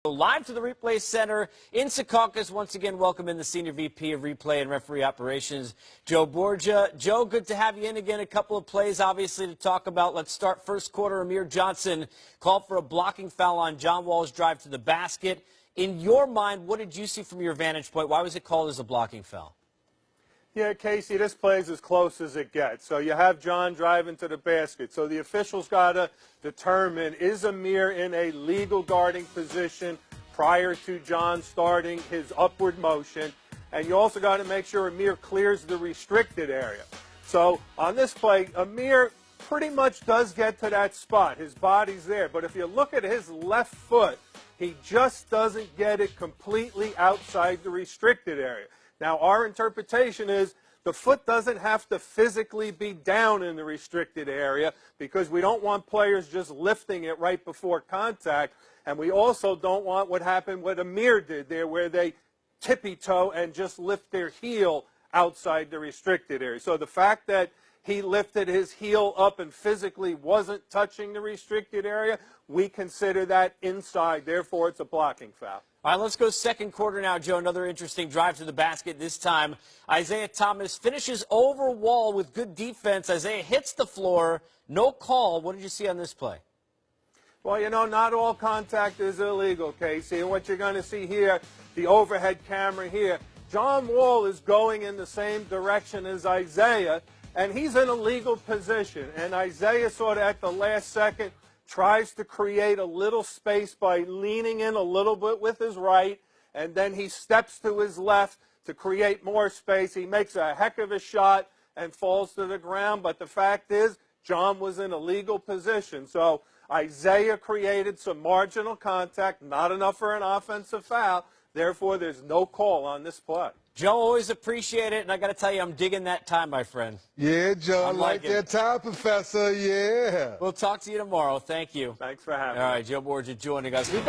Live to the Replay Center in Secaucus. Once again, welcome in the Senior VP of Replay and Referee Operations, Joe Borgia. Joe, good to have you in again. A couple of plays, obviously, to talk about. Let's start first quarter. Amir Johnson called for a blocking foul on John Wall's drive to the basket. In your mind, what did you see from your vantage point? Why was it called as a blocking foul? Yeah, Casey, this plays as close as it gets. So you have John driving to the basket. So the officials got to determine, is Amir in a legal guarding position prior to John starting his upward motion? And you also got to make sure Amir clears the restricted area. So on this play, Amir pretty much does get to that spot. His body's there. But if you look at his left foot, he just doesn't get it completely outside the restricted area. Now, our interpretation is the foot doesn't have to physically be down in the restricted area because we don't want players just lifting it right before contact. And we also don't want what happened, what Amir did there, where they tippy-toe and just lift their heel outside the restricted area. So the fact that he lifted his heel up and physically wasn't touching the restricted area, we consider that inside. Therefore, it's a blocking foul. All right, let's go second quarter now, Joe. Another interesting drive to the basket. This time, Isaiah Thomas finishes over Wall with good defense. Isaiah hits the floor. No call. What did you see on this play? Well, you know, not all contact is illegal, Casey. And what you're going to see here, the overhead camera here, John Wall is going in the same direction as Isaiah, and he's in a legal position. And Isaiah sort of at the last second tries to create a little space by leaning in a little bit with his right, and then he steps to his left to create more space. He makes a heck of a shot and falls to the ground, but the fact is John was in a legal position. So Isaiah created some marginal contact, not enough for an offensive foul. Therefore, there's no call on this play. Joe, always appreciate it, and I got to tell you, I'm digging that time, my friend. Yeah, Joe, I like that time, Professor, yeah. We'll talk to you tomorrow. Thank you. Thanks for having me. All right, Joe Borgia joining us. We've got